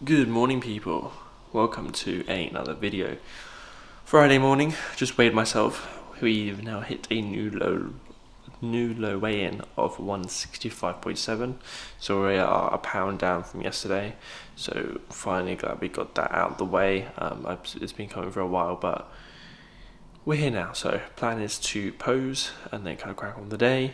Good morning, people. Welcome to another video. Friday morning, just weighed myself. We've now hit a new low weigh-in of 165.7, so we are a pound down from yesterday. So finally glad we got that out of the way. It's been coming for a while, but we're here now. So plan is to pose and then kind of crack on the day.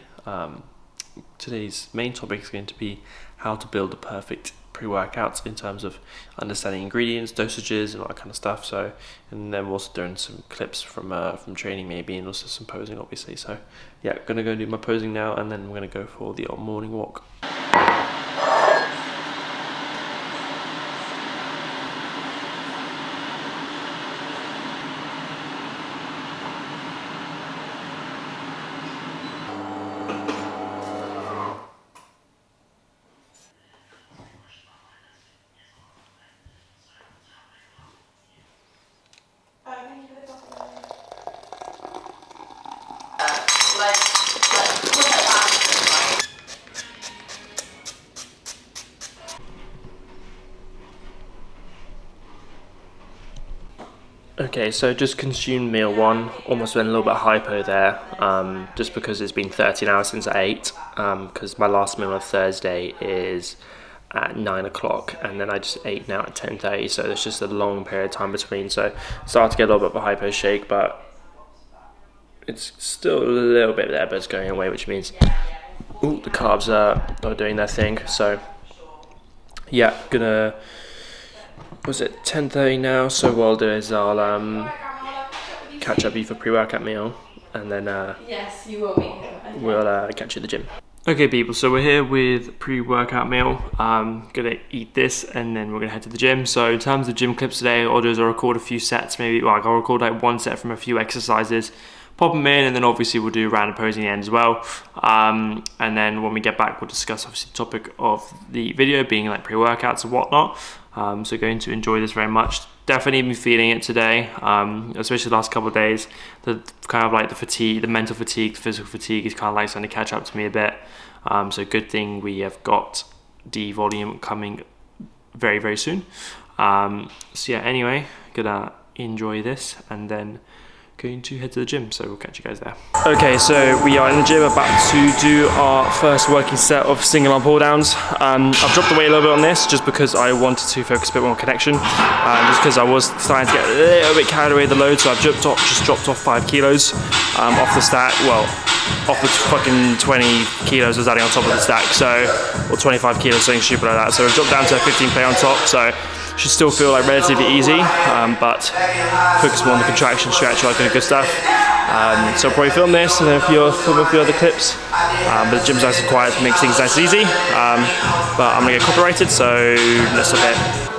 Today's main topic is going to be how to build the perfect pre-workouts in terms of understanding ingredients, dosages, and all that kind of stuff. So, and then we're also doing some clips from training maybe, and also some posing, obviously. So, yeah, gonna go do my posing now, and then we're gonna go for the morning walk. Okay, so just consumed meal one, almost went a little bit hypo there, just because it's been 13 hours since I ate, because my last meal on Thursday is at 9 o'clock, and then I just ate now at 10:30, so there's just a long period of time between, so started to get a little bit of a hypo shake, but it's still a little bit there, but it's going away, which means the carbs are doing their thing. So yeah, gonna, was it 10:30 now? So what I'll do is I'll catch up with you for pre-workout meal, and then yes, you will be. We'll catch you at the gym. Okay, people, so we're here with pre-workout meal. Gonna eat this and then we're gonna head to the gym. So in terms of gym clips today, I'll do is I'll record a few sets, maybe like I'll record like one set from a few exercises, pop them in, and then obviously we'll do random posing at the end as well. And then when we get back, we'll discuss obviously the topic of the video being like pre-workouts and whatnot. So going to enjoy this very much. Definitely been feeling it today, especially the last couple of days. The kind of like the fatigue, the mental fatigue, the physical fatigue is kind of like starting to catch up to me a bit. So good thing we have got the volume coming very, very soon. So yeah, anyway, gonna enjoy this and then going to head to the gym, so we'll catch you guys there. Okay, so we are in the gym about to do our first working set of single arm pull downs. I've dropped the weight a little bit on this just because I wanted to focus a bit more on connection, just because I was starting to get a little bit carried away with the load, so I've just dropped off 5 kilos off the stack, well, off the fucking 20 kilos I was adding on top of the stack, so, or 25 kilos, something stupid like that, so I've dropped down to a 15 plate on top, so should still feel like relatively easy, but focus more on the contraction, stretch, all that kind of good stuff. So I'll probably film this and then film a few other clips. But the gym's nice and quiet to make things nice and easy. But I'm gonna get copyrighted, so let's do it.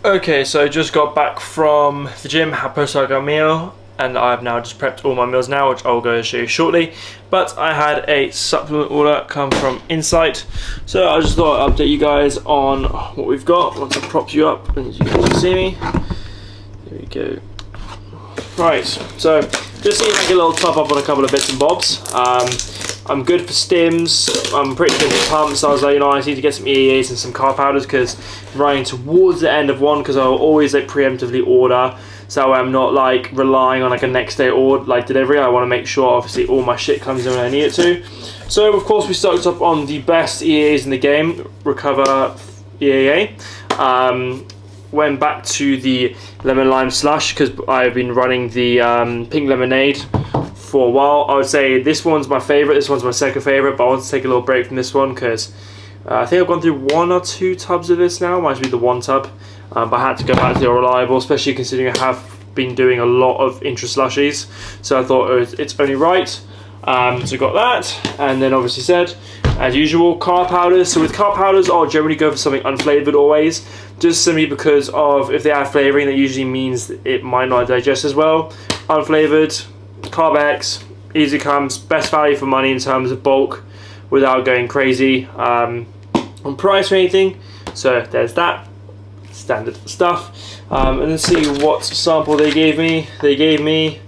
Okay, so just got back from the gym, had post-workout meal, and I've now just prepped all my meals now, which I'll go show you shortly. But I had a supplement order come from Insight, so I just thought I'd update you guys on what we've got once I prop you up and you guys can see me. There we go. Right, so just seeing if I get a little top up on a couple of bits and bobs. I'm good for stims, I'm pretty good for pumps, so I was like, you know, I need to get some EAAs and some carb powders because I'm running towards the end of one, because I'll always like preemptively order, so I'm not like relying on like a next day order, like delivery. I want to make sure obviously all my shit comes in when I need it to. So of course we stocked up on the best EAAs in the game, Recover EAA. Went back to the lemon lime slush because I've been running the pink lemonade for a while. I would say this one's my favorite, this one's my second favorite, but I want to take a little break from this one because I think I've gone through 1 or 2 tubs of this now. Might be the 1 tub, but I had to go back to the reliable, especially considering I have been doing a lot of intra slushies, so I thought it's only right. So got that, and then obviously said, as usual, carb powders. So with carb powders, I'll generally go for something unflavoured always, just simply because of if they add flavouring, that usually means it might not digest as well. Unflavoured, Carb X, easy comes, best value for money in terms of bulk without going crazy on price or anything. So there's that, standard stuff. And let's see what sample they gave me. They gave me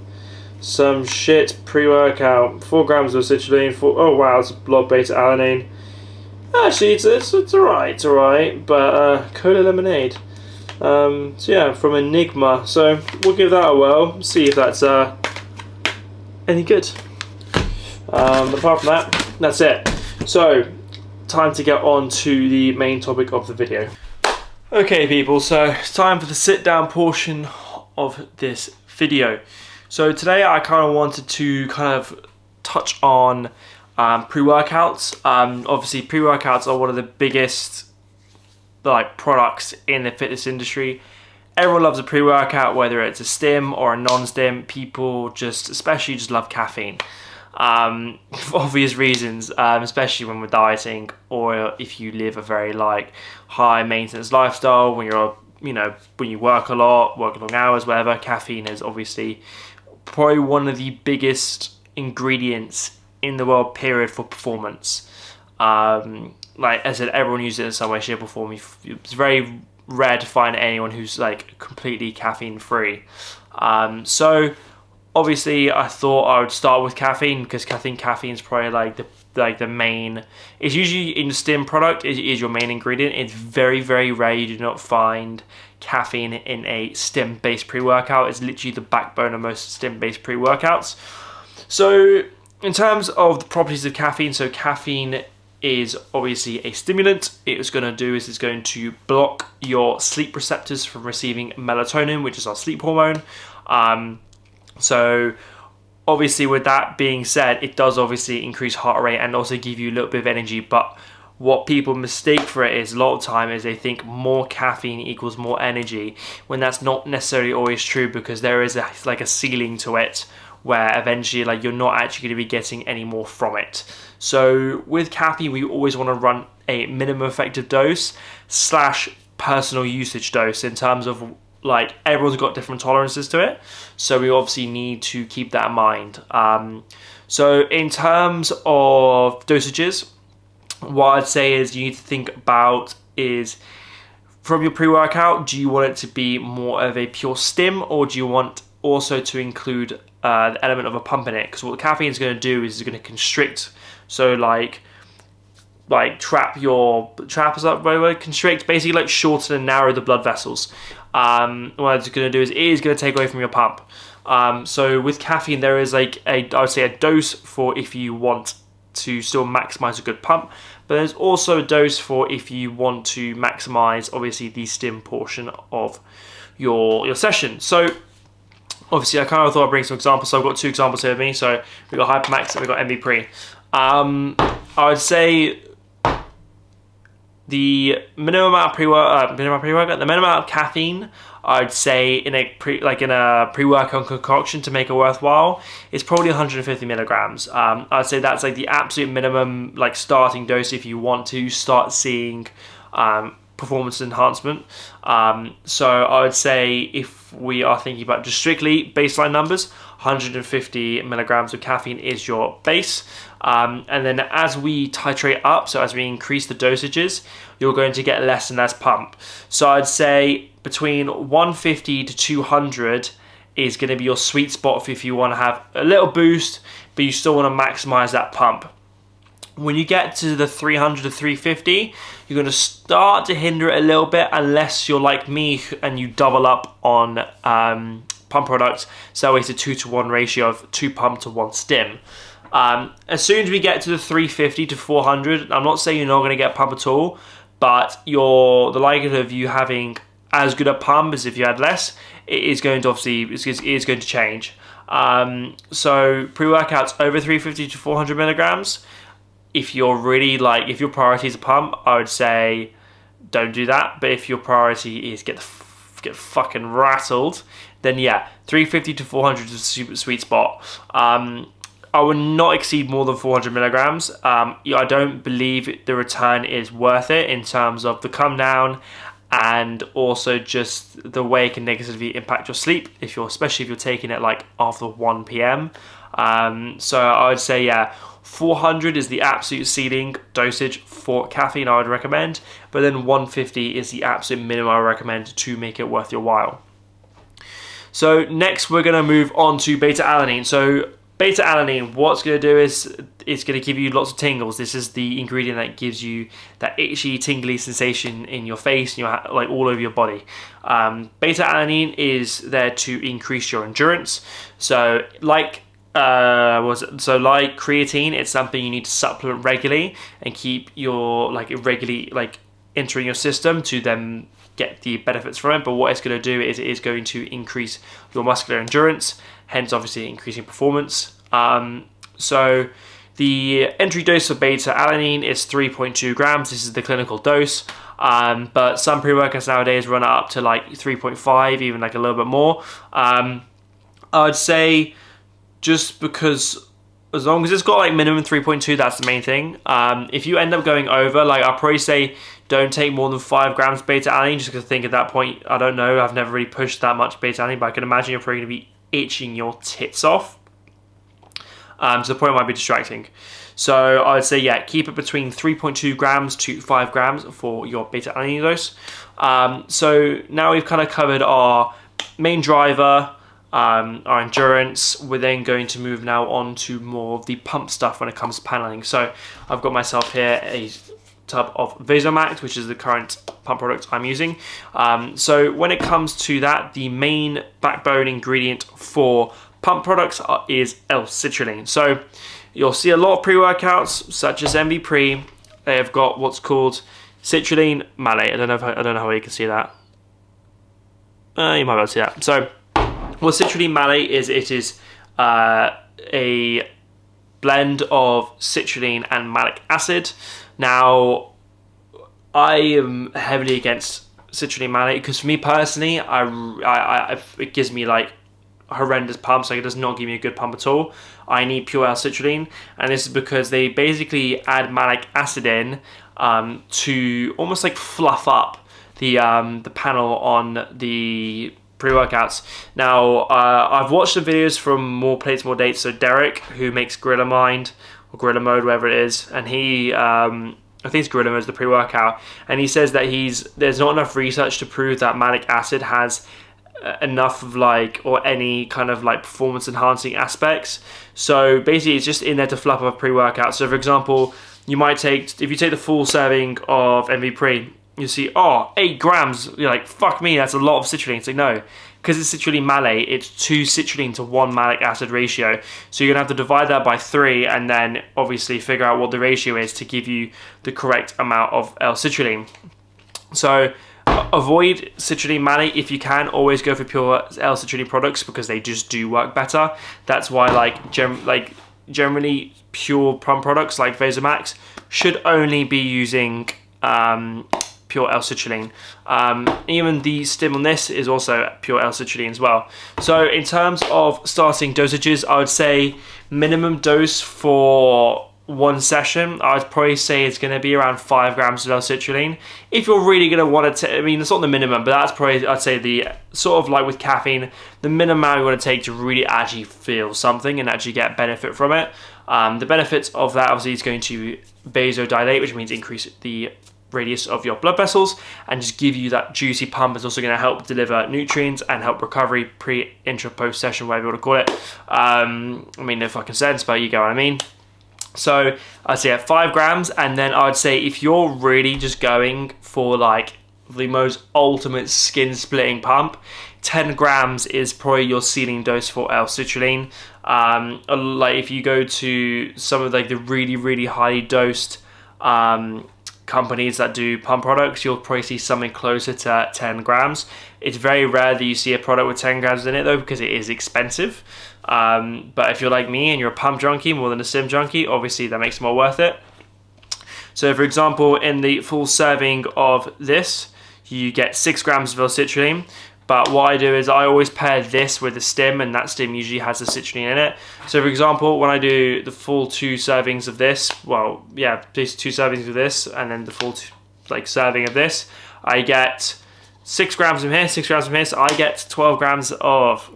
some shit pre-workout, 4 grams of citrulline, oh wow, it's blood beta alanine. Actually, it's alright, but cola lemonade. So yeah, from Enigma. So we'll give that a whirl, see if that's any good. Apart from that, that's it. So time to get on to the main topic of the video. Okay people, so it's time for the sit down portion of this video. So today I kind of wanted to kind of touch on pre-workouts. Obviously pre-workouts are one of the biggest like products in the fitness industry. Everyone loves a pre-workout, whether it's a stim or a non-stim. People especially just love caffeine. For obvious reasons, especially when we're dieting, or if you live a very like high maintenance lifestyle, when you're, you know, when you work a lot, work long hours, whatever. Caffeine is obviously probably one of the biggest ingredients in the world, period, for performance. Like I said, everyone uses it in some way, shape or form. It's very rare to find anyone who's like completely caffeine free. So obviously I thought I would start with caffeine because caffeine is probably like the main, it's usually in the stim product, it is your main ingredient. It's very, very rare you do not find caffeine in a stim based pre-workout. It's literally the backbone of most stim based pre-workouts. So in terms of the properties of caffeine, so caffeine is obviously a stimulant. It's going to do is it's going to block your sleep receptors from receiving melatonin, which is our sleep hormone. So obviously with that being said, it does obviously increase heart rate and also give you a little bit of energy, but what people mistake for it is a lot of time is they think more caffeine equals more energy, when that's not necessarily always true, because there is like a ceiling to it where eventually like you're not actually going to be getting any more from it. So with caffeine, we always want to run a minimum effective dose / personal usage dose, in terms of like everyone's got different tolerances to it, so we obviously need to keep that in mind. So in terms of dosages, what I'd say is you need to think about is, from your pre-workout, do you want it to be more of a pure stim, or do you want also to include the element of a pump in it? Because what caffeine is going to do is it's going to constrict, so like constrict, basically like shorten and narrow the blood vessels. What it's going to do is it is going to take away from your pump. So with caffeine, there is like I would say a dose for if you want to still maximize a good pump, but there's also a dose for if you want to maximize obviously the stim portion of your session. So obviously I kind of thought I'd bring some examples, so I've got 2 examples here with me. So we've got Hypermax and we've got MV Pre. I would say the minimum amount of pre-workout, the minimum amount of caffeine, I'd say in a pre-workout concoction to make it worthwhile is probably 150 milligrams. I'd say that's like the absolute minimum, like starting dose if you want to start seeing performance enhancement. So I would say if we are thinking about just strictly baseline numbers, 150 milligrams of caffeine is your base. And then as we titrate up, so as we increase the dosages, you're going to get less and less pump. So I'd say between 150 to 200 is going to be your sweet spot if you want to have a little boost, but you still want to maximize that pump. When you get to the 300 to 350, you're going to start to hinder it a little bit, unless you're like me and you double up on pump products. So it's a 2-to-1 ratio of 2 pump to 1 stim. As soon as we get to the 350 to 400, I'm not saying you're not going to get pump at all, but the likelihood of you having as good a pump as if you had less, it is going to obviously it is going to change. So pre-workouts over 350 to 400 milligrams. If you're really if your priority is a pump, I would say don't do that. But if your priority is get fucking rattled, then yeah, 350 to 400 is a super sweet spot. I would not exceed more than 400 milligrams. I don't believe the return is worth it in terms of the come down, and also just the way it can negatively impact your sleep, especially if you're taking it like after 1 p.m. So I would say, yeah, 400 is the absolute ceiling dosage for caffeine I would recommend, but then 150 is the absolute minimum I recommend to make it worth your while. So next we're going to move on to beta-alanine. So beta-alanine, what it's going to do is it's going to give you lots of tingles. This is the ingredient that gives you that itchy, tingly sensation in your face, and like all over your body. Beta-alanine is there to increase your endurance. So like creatine, it's something you need to supplement regularly and keep your regularly entering your system to then get the benefits from it. But what it's going to do is it is going to increase your muscular endurance, hence obviously increasing performance. So the entry dose for beta-alanine is 3.2 grams. This is the clinical dose. But some pre-workouts nowadays run up to like 3.5, even like a little bit more. I would say just because as long as it's got like minimum 3.2, that's the main thing. If you end up going over, I'll probably say don't take more than 5 grams beta-alanine, just because I think at that point, I don't know, I've never really pushed that much beta-alanine, but I can imagine you're probably going to be itching your tits off. So the point might be distracting. So I would say, yeah, keep it between 3.2 grams to 5 grams for your beta-alanine dose. So now we've kind of covered our main driver, our endurance. We're then going to move now on to more of the pump stuff when it comes to paneling. So I've got myself here a tub of Vasomax, which is the current pump product I'm using. So when it comes to that, the main backbone ingredient for pump products is L-citrulline. So you'll see a lot of pre-workouts such as MV Pre. They have got what's called citrulline malate. I don't know how you can see that. You might be able to see that. So what citrulline malate is, it is a blend of citrulline and malic acid. Now, I am heavily against citrulline malic because for me personally, it gives me like horrendous pumps. Like, it does not give me a good pump at all. I need pure L-citrulline, and this is because they basically add malic acid in to almost like fluff up the panel on the pre-workouts. Now, I've watched some videos from More Plates, More Dates, so Derek, who makes Gorilla Mind, or Gorilla Mode, whatever it is, and he, I think it's Gorilla Mode, is the pre-workout, and he says that there's not enough research to prove that malic acid has enough of like, or any kind of like performance enhancing aspects. So basically it's just in there to fluff up a pre-workout. So for example, you might take, if you take the full serving of MV Pre, you see, oh, 8 grams, you're like, fuck me, that's a lot of citrulline. It's like, no, because it's citrulline malate, it's 2 citrulline to 1 malic acid ratio. So you're gonna have to divide that by 3 and then obviously figure out what the ratio is to give you the correct amount of L-citrulline. So avoid citrulline malate if you can. Always go for pure L-citrulline products because they just do work better. That's why generally pure pump products like Vasomax should only be using pure L-citrulline. Even the stim on this is also pure L-citrulline as well. So in terms of starting dosages, I would say minimum dose for one session, I would probably say it's going to be around 5 grams of L-citrulline. If you're really going to want to, I mean, it's not the minimum, but that's probably, I'd say, the sort of like with caffeine, the minimum amount you want to take to really actually feel something and actually get benefit from it. The benefits of that obviously is going to vasodilate, which means increase the radius of your blood vessels and just give you that juicy pump. It's also going to help deliver nutrients and help recovery pre, intra, post session, whatever you want to call it. I mean, no fucking sense, but you get what I mean. So I'd say at 5 grams, and then I'd say if you're really just going for like the most ultimate skin splitting pump, 10 grams is probably your ceiling dose for L-citrulline. Like if you go to some of like the really highly dosed companies that do pump products, you'll probably see something closer to 10 grams. It's very rare that you see a product with 10 grams in it though, because it is expensive. But if you're like me and you're a pump junkie more than a sim junkie, obviously that makes it more worth it. So for example, in the full serving of this, you get 6 grams of L-citrulline. But what I do is I always pair this with a stim, and that stim usually has the citrulline in it. So for example, when I do the full 2 servings of this, well, yeah, these 2 servings of this, and then the full serving of this, I get 6 grams from here, 6 grams from here, so I get 12 grams of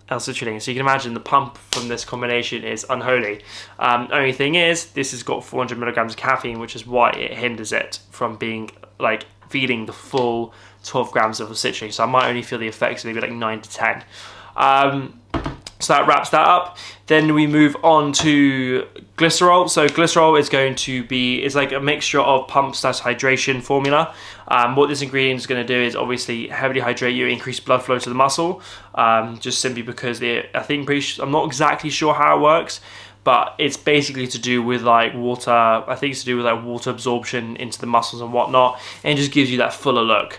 L-citrulline. So you can imagine the pump from this combination is unholy. Only thing is, this has got 400 milligrams of caffeine, which is why it hinders it from being like feeding the full 12 grams of citrulline. So I might only feel the effects of maybe like 9 to 10. So that wraps that up. Then we move on to glycerol. So glycerol is going to be, it's like a mixture of pump / hydration formula. What this ingredient is going to do is obviously heavily hydrate you, increase blood flow to the muscle, just simply because I'm not exactly sure how it works, but it's basically to do with like water, I think it's to do with like water absorption into the muscles and whatnot, and it just gives you that fuller look.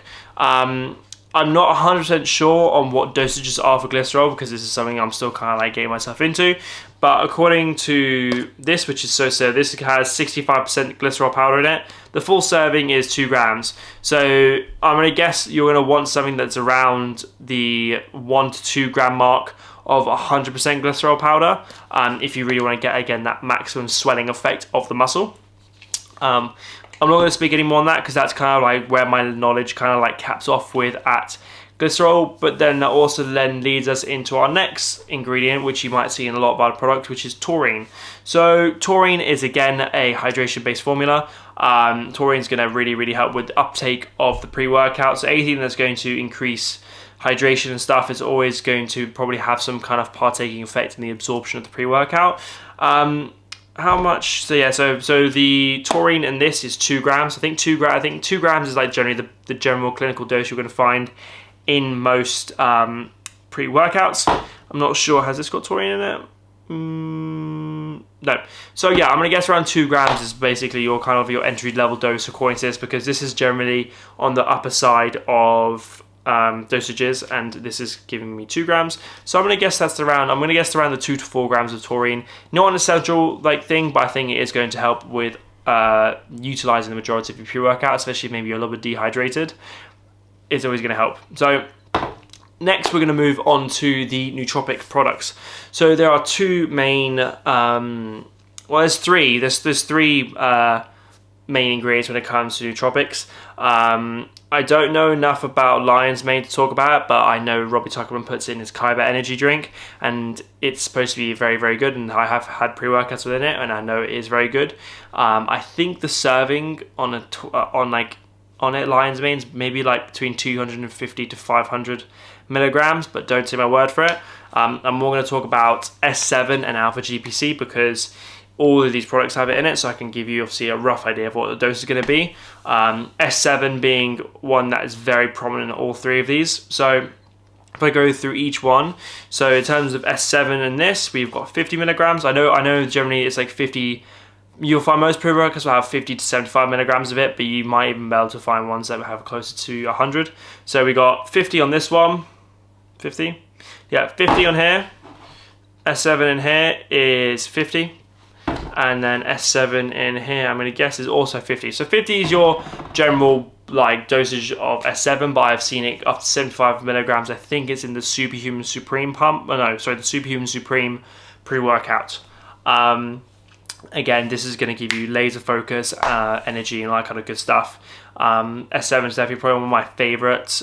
I'm not 100% sure on what dosages are for glycerol because this is something I'm still kind of like getting myself into. But according to this, which is this has 65% glycerol powder in it. The full serving is 2 grams. So I'm going to guess you're going to want something that's around the 1 to 2 gram mark of 100% glycerol powder if you really want to get, again, that maximum swelling effect of the muscle. I'm not going to speak any more on that because that's kind of like where my knowledge kind of like caps off with at glycerol, but then that also then leads us into our next ingredient, which you might see in a lot of our products, which is taurine. So taurine is again a hydration based formula. Taurine is going to really help with the uptake of the pre-workout. So anything that's going to increase hydration and stuff is always going to probably have some kind of partaking effect in the absorption of the pre-workout. How much? So yeah, so the taurine in this is 2 grams. I think 2 grams is like generally the general clinical dose you're going to find in most pre-workouts. I'm not sure, has this got taurine in it? No. So yeah, I'm going to guess around 2 grams is basically your kind of your entry level dose according to this, because this is generally on the upper side of dosages, and this is giving me 2 grams. So I'm going to guess that's around, I'm going to guess around the 2 to 4 grams of taurine. Not an essential like thing, but I think it is going to help with utilizing the majority of your pre-workout, especially if maybe you're a little bit dehydrated. It's always going to help. So next we're going to move on to the nootropic products. So there are 2 main, well there's 3, there's 3 main ingredients when it comes to nootropics. I don't know enough about Lion's Mane to talk about it, but I know Robbie Tuckerman puts in his Kyber energy drink, and it's supposed to be very, very good, and I have had pre-workouts within it, and I know it is very good. I think the serving on it, Lion's Mane's maybe like between 250 to 500 milligrams, but don't take my word for it. I'm more going to talk about S7 and Alpha GPC because all of these products have it in it, so I can give you obviously a rough idea of what the dose is going to be. S7 being one that is very prominent in all 3 of these. So if I go through each one, so in terms of S7 and this, we've got 50 milligrams. I know generally it's like 50. You'll find most pre-workouts will have 50 to 75 milligrams of it, but you might even be able to find ones that have closer to 100. So we got 50 on this one, 50? Yeah, 50 on here. S7 in here is 50. And then S7 in here, I'm going to guess is also 50. So 50 is your general like dosage of S7, but I've seen it up to 75 milligrams. I think it's in the Superhuman Supreme pump. Oh, no, sorry, the Superhuman Supreme pre-workout. Again, this is going to give you laser focus, energy, and all that kind of good stuff. S7 is definitely probably one of my favorites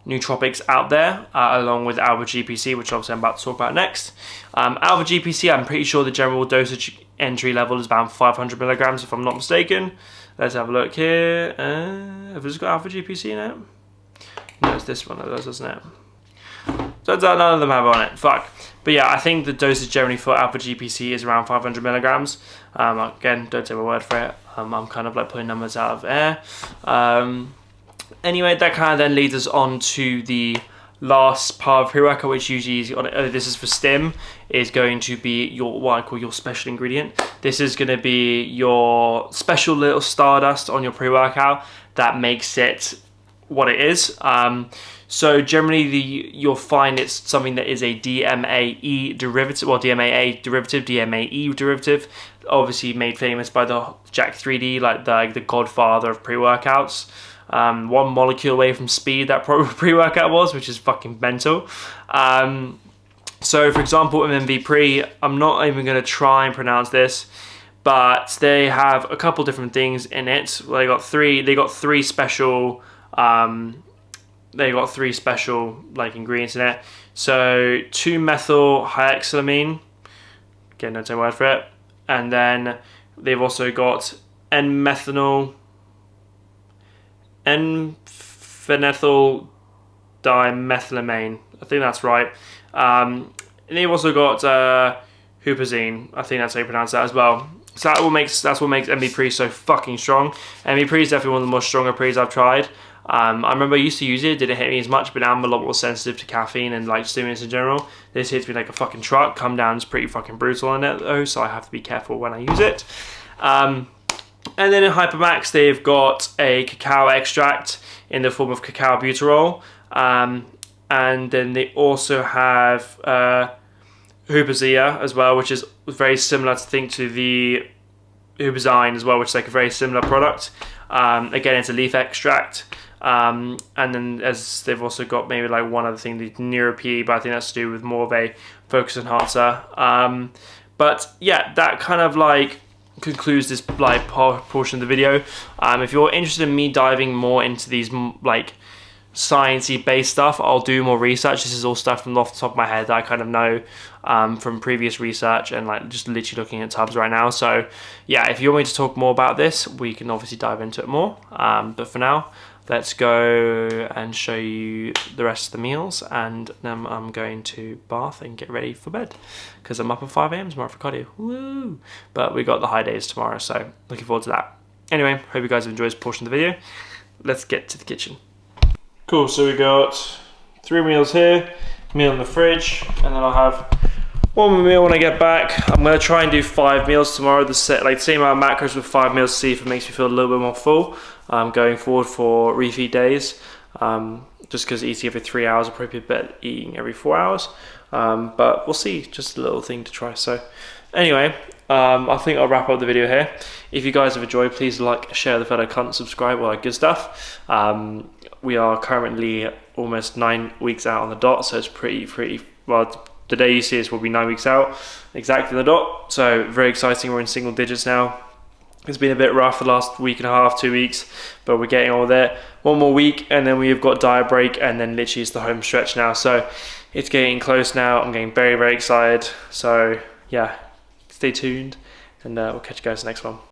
nootropics out there, along with Alpha GPC, which obviously I'm about to talk about next. Alpha GPC, I'm pretty sure the general dosage entry level is about 500 milligrams, if I'm not mistaken. Let's have a look here. Have this got Alpha GPC in it? No, it's this one that does, doesn't it? Turns out none of them have on it. Fuck. But yeah, I think the dosage generally for Alpha GPC is around 500 milligrams. Again, don't take my word for it. I'm kind of like pulling numbers out of air. Anyway, that kind of then leads us on to the last part of pre-workout, which usually is, this is for stim, is going to be your, what I call your special ingredient. This is going to be your special little stardust on your pre-workout that makes it what it is. So generally you'll find it's something that is a DMAE derivative, or DMAA derivative, DMAE derivative, obviously made famous by the Jack 3D, like the godfather of pre-workouts. One molecule away from speed that pre-workout was, which is fucking mental. So for example, MMV Pre, I'm not even going to try and pronounce this, but they have a couple different things in it. Well, they got three special like ingredients in it. So 2-methyl hyoxylamine, again, don't take my word for it, and then they've also got N-phenyl dimethylamine. I think that's right. And they've also got huperzine. I think that's how you pronounce that as well. So that's what makes MV Pre so fucking strong. MV Pre is definitely one of the most stronger pre's I've tried. I remember I used to use it, didn't hit me as much, but now I'm a lot more sensitive to caffeine and like stimulants in general. This hits me like a fucking truck. Come down is pretty fucking brutal on it though, so I have to be careful when I use it. And then in Hypermax, they've got a cacao extract in the form of cacao butyrol. And then they also have Huperzia as well, which is very similar to the Huperzine as well, which is like a very similar product. Again, it's a leaf extract. And then as they've also got maybe like one other thing, the Neuropy, but I think that's to do with more of a focus enhancer. But yeah, that kind of like concludes this like portion of the video. If you're interested in me diving more into these like sciencey based stuff, I'll do more research. This is all stuff from off the top of my head that I kind of know from previous research and like just literally looking at tubs right now. So yeah, if you want me to talk more about this, we can obviously dive into it more. But for now, let's go and show you the rest of the meals, and then I'm going to bath and get ready for bed because I'm up at 5 AM tomorrow for cardio. Woo! But we got the high days tomorrow, so looking forward to that. Anyway, hope you guys have enjoyed this portion of the video. Let's get to the kitchen. Cool, so we got 3 meals here, meal in the fridge, and then I'll have one more meal when I get back. I'm going to try and do 5 meals tomorrow, the same amount of macros with 5 meals to see if it makes me feel a little bit more full going forward for refeed days. just because eating every 3 hours will probably be better than eating every 4 hours. But we'll see, just a little thing to try. So anyway, I think I'll wrap up the video here. If you guys have enjoyed, please like, share the fellow cunt, subscribe, all that good stuff. We are currently almost 9 weeks out on the dot, so it's pretty well. The day you see this will be 9 weeks out, exactly the dot. So very exciting. We're in single digits now. It's been a bit rough the last week and a half, 2 weeks, but we're getting all there. One more week, and then we've got diet break, and then literally it's the home stretch now. So it's getting close now. I'm getting very excited. So yeah, stay tuned, and we'll catch you guys next one.